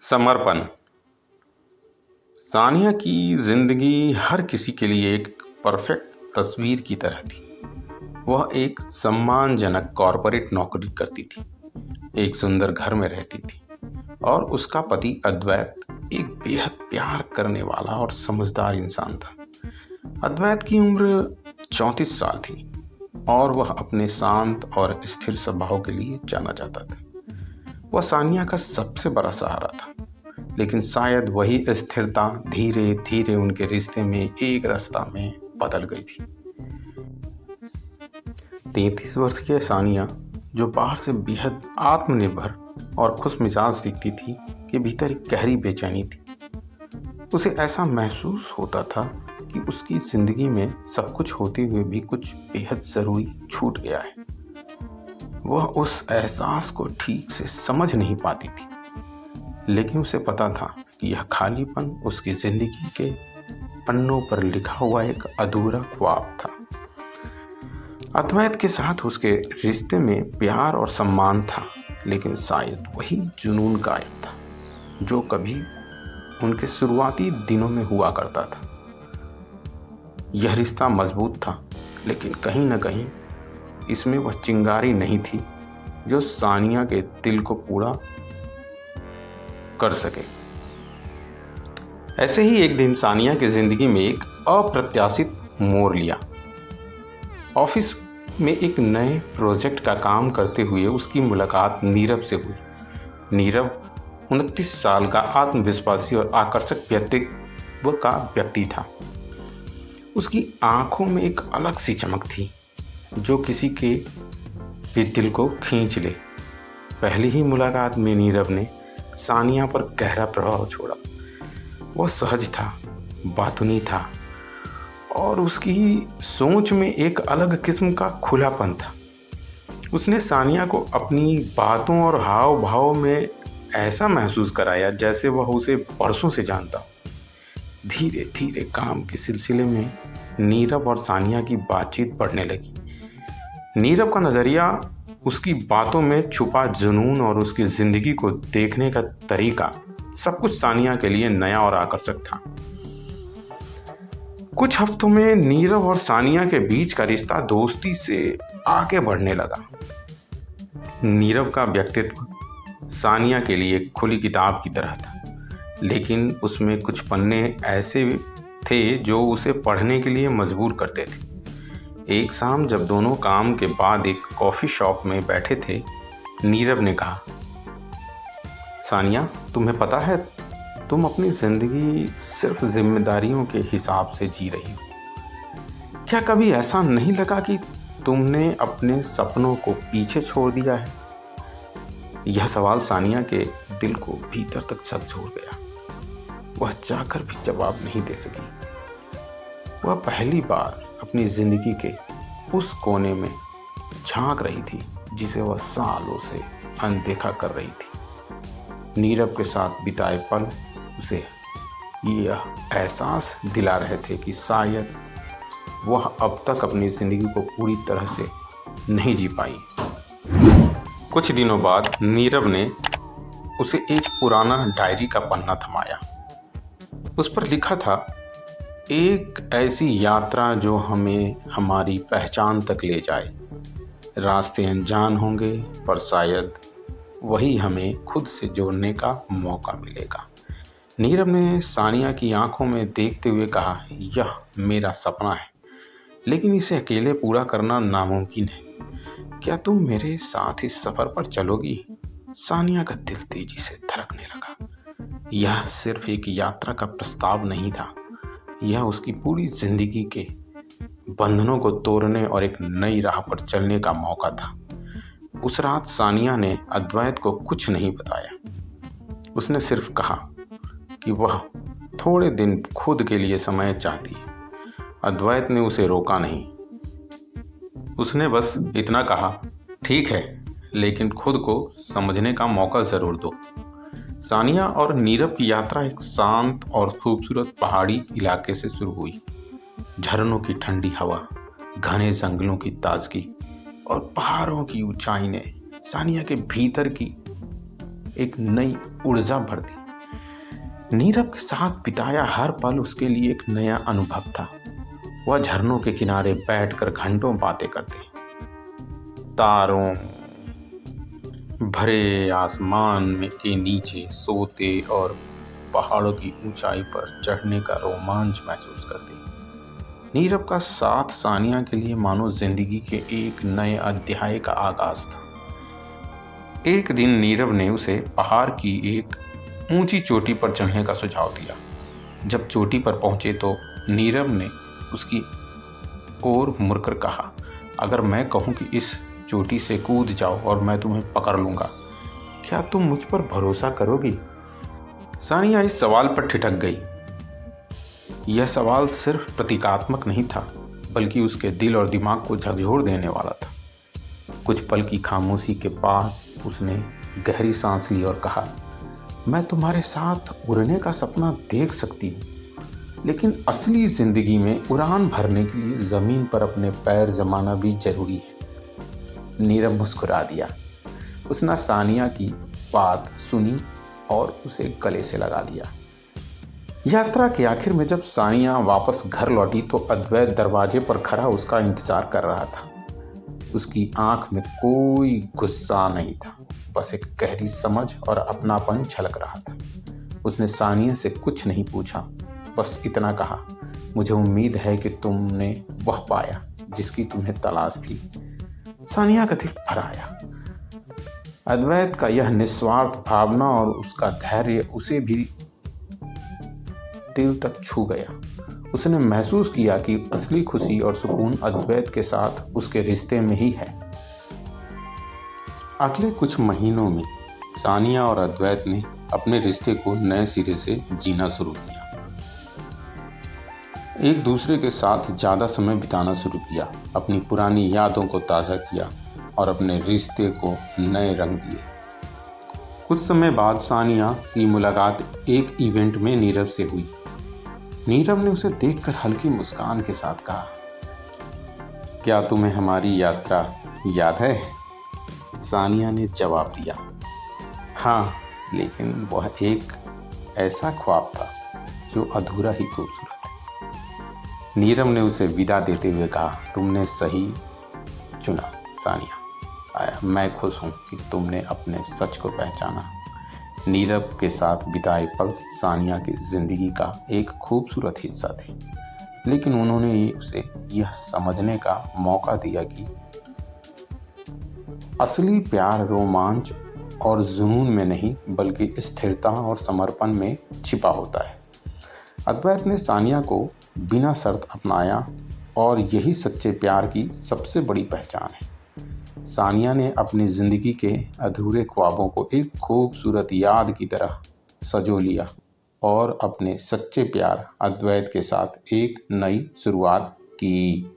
समर्पण। सानिया की जिंदगी हर किसी के लिए एक परफेक्ट तस्वीर की तरह थी। वह एक सम्मानजनक कॉरपोरेट नौकरी करती थी, एक सुंदर घर में रहती थी और उसका पति अद्वैत एक बेहद प्यार करने वाला और समझदार इंसान था। अद्वैत की उम्र 34 साल थी और वह अपने शांत और स्थिर स्वभाव के लिए जाना जाता था। वह सानिया का सबसे बड़ा सहारा था, लेकिन शायद वही स्थिरता धीरे धीरे उनके रिश्ते में एक रास्ता में बदल गई थी। 33 वर्षीय सानिया, जो बाहर से बेहद आत्मनिर्भर और खुश मिजाज दिखती थी, के भीतर एक गहरी बेचैनी थी। उसे ऐसा महसूस होता था कि उसकी जिंदगी में सब कुछ होते हुए भी कुछ बेहद जरूरी छूट गया है। वह उस एहसास को ठीक से समझ नहीं पाती थी, लेकिन उसे पता था कि यह खालीपन उसकी जिंदगी के पन्नों पर लिखा हुआ एक अधूरा ख्वाब था। अद्वैत के साथ उसके रिश्ते में प्यार और सम्मान था, लेकिन शायद वही जुनून गायब था जो कभी उनके शुरुआती दिनों में हुआ करता था। यह रिश्ता मजबूत था, लेकिन कहीं न कहीं इसमें वह चिंगारी नहीं थी जो सानिया के दिल को पूरा कर सके। ऐसे ही एक दिन सानिया की जिंदगी में एक अप्रत्याशित मोड़ लिया। ऑफिस में एक नए प्रोजेक्ट का काम करते हुए उसकी मुलाकात नीरव से हुई। नीरव 29 साल का आत्मविश्वासी और आकर्षक व्यक्तित्व का व्यक्ति था। उसकी आंखों में एक अलग सी चमक थी जो किसी के भी दिल को खींच ले। पहली ही मुलाकात में नीरव ने सानिया पर गहरा प्रभाव छोड़ा। वह सहज था, बातूनी था और उसकी सोच में एक अलग किस्म का खुलापन था। उसने सानिया को अपनी बातों और हाव भाव में ऐसा महसूस कराया जैसे वह उसे बरसों से जानता हो। धीरे धीरे काम के सिलसिले में नीरव और सानिया की बातचीत बढ़ने लगी। नीरव का नज़रिया, उसकी बातों में छुपा जुनून और उसकी ज़िंदगी को देखने का तरीका, सब कुछ सानिया के लिए नया और आकर्षक था। कुछ हफ्तों में नीरव और सानिया के बीच का रिश्ता दोस्ती से आगे बढ़ने लगा। नीरव का व्यक्तित्व सानिया के लिए खुली किताब की तरह था, लेकिन उसमें कुछ पन्ने ऐसे थे जो उसे पढ़ने के लिए मजबूर करते थे। एक शाम जब दोनों काम के बाद एक कॉफ़ी शॉप में बैठे थे, नीरव ने कहा, सानिया, तुम्हें पता है, तुम अपनी ज़िंदगी सिर्फ जिम्मेदारियों के हिसाब से जी रही हो। क्या कभी ऐसा नहीं लगा कि तुमने अपने सपनों को पीछे छोड़ दिया है? यह सवाल सानिया के दिल को भीतर तक झकझोर गया। वह चाहकर भी जवाब नहीं दे सकी। वह पहली बार अपनी जिंदगी के उस कोने में झांक रही थी जिसे वह सालों से अनदेखा कर रही थी। नीरव के साथ बिताए पल उसे यह एहसास दिला रहे थे कि शायद वह अब तक अपनी ज़िंदगी को पूरी तरह से नहीं जी पाई। कुछ दिनों बाद नीरव ने उसे एक पुराना डायरी का पन्ना थमाया। उस पर लिखा था, एक ऐसी यात्रा जो हमें हमारी पहचान तक ले जाए। रास्ते अनजान होंगे, पर शायद वही हमें खुद से जोड़ने का मौका मिलेगा। नीरव ने सानिया की आंखों में देखते हुए कहा, यह मेरा सपना है, लेकिन इसे अकेले पूरा करना नामुमकिन है। क्या तुम मेरे साथ इस सफ़र पर चलोगी? सानिया का दिल तेजी से धड़कने लगा। यह सिर्फ एक यात्रा का प्रस्ताव नहीं था, यह उसकी पूरी जिंदगी के बंधनों को तोड़ने और एक नई राह पर चलने का मौका था। उस रात सानिया ने अद्वैत को कुछ नहीं बताया। उसने सिर्फ कहा कि वह थोड़े दिन खुद के लिए समय चाहती है। अद्वैत ने उसे रोका नहीं। उसने बस इतना कहा, ठीक है, लेकिन खुद को समझने का मौका ज़रूर दो। सानिया और नीरव की यात्रा एक शांत और खूबसूरत पहाड़ी इलाके से शुरू हुई। झरनों की ठंडी हवा, घने जंगलों की ताजगी और पहाड़ों की ऊंचाई ने सानिया के भीतर की एक नई ऊर्जा भर दी। नीरव के साथ बिताया हर पल उसके लिए एक नया अनुभव था। वह झरनों के किनारे बैठकर घंटों बातें करते, तारों भरे आसमान में के नीचे सोते और पहाड़ों की ऊंचाई पर चढ़ने का रोमांच महसूस करते। नीरव का साथ सानिया के लिए मानो जिंदगी के एक नए अध्याय का आगाज था। एक दिन नीरव ने उसे पहाड़ की एक ऊंची चोटी पर चढ़ने का सुझाव दिया। जब चोटी पर पहुंचे तो नीरव ने उसकी ओर मुड़कर कहा, अगर मैं कहूं कि इस चोटी से कूद जाओ और मैं तुम्हें पकड़ लूंगा, क्या तुम मुझ पर भरोसा करोगी? सानिया इस सवाल पर ठिठक गई। यह सवाल सिर्फ प्रतीकात्मक नहीं था, बल्कि उसके दिल और दिमाग को झकझोर देने वाला था। कुछ पल की खामोशी के बाद उसने गहरी सांस ली और कहा, मैं तुम्हारे साथ उड़ने का सपना देख सकती हूँ, लेकिन असली जिंदगी में उड़ान भरने के लिए जमीन पर अपने पैर जमाना भी जरूरी है। नीरव मुस्कुरा दिया। उसने सानिया की बात सुनी और उसे गले से लगा लिया। यात्रा के आखिर में जब सानिया वापस घर लौटी तो अद्वैत दरवाजे पर खड़ा उसका इंतजार कर रहा था। उसकी आंख में कोई गुस्सा नहीं था, बस एक गहरी समझ और अपनापन झलक रहा था। उसने सानिया से कुछ नहीं पूछा, बस इतना कहा, मुझे उम्मीद है कि तुमने वह पाया जिसकी तुम्हें तलाश थी। सानिया का दिल भर आया। अद्वैत का यह निस्वार्थ भावना और उसका धैर्य उसे भी दिल तक छू गया। उसने महसूस किया कि असली खुशी और सुकून अद्वैत के साथ उसके रिश्ते में ही है। अगले कुछ महीनों में सानिया और अद्वैत ने अपने रिश्ते को नए सिरे से जीना शुरू किया। एक दूसरे के साथ ज़्यादा समय बिताना शुरू किया, अपनी पुरानी यादों को ताज़ा किया और अपने रिश्ते को नए रंग दिए। कुछ समय बाद सानिया की मुलाकात एक इवेंट में नीरव से हुई। नीरव ने उसे देखकर हल्की मुस्कान के साथ कहा, क्या तुम्हें हमारी यात्रा याद है? सानिया ने जवाब दिया, हाँ, लेकिन वह एक ऐसा ख्वाब था जो अधूरा ही खूबसूरत है। नीरव ने उसे विदा देते हुए कहा, तुमने सही चुना सानिया। मैं खुश हूँ कि तुमने अपने सच को पहचाना। नीरव के साथ बिताए पल सानिया की जिंदगी का एक खूबसूरत हिस्सा थे, लेकिन उन्होंने उसे यह समझने का मौका दिया कि असली प्यार रोमांच और जुनून में नहीं, बल्कि स्थिरता और समर्पण में छिपा होता है। अद्वैत ने सानिया को बिना शर्त अपनाया और यही सच्चे प्यार की सबसे बड़ी पहचान है। सानिया ने अपनी ज़िंदगी के अधूरे ख्वाबों को एक खूबसूरत याद की तरह सजो लिया और अपने सच्चे प्यार अद्वैत के साथ एक नई शुरुआत की।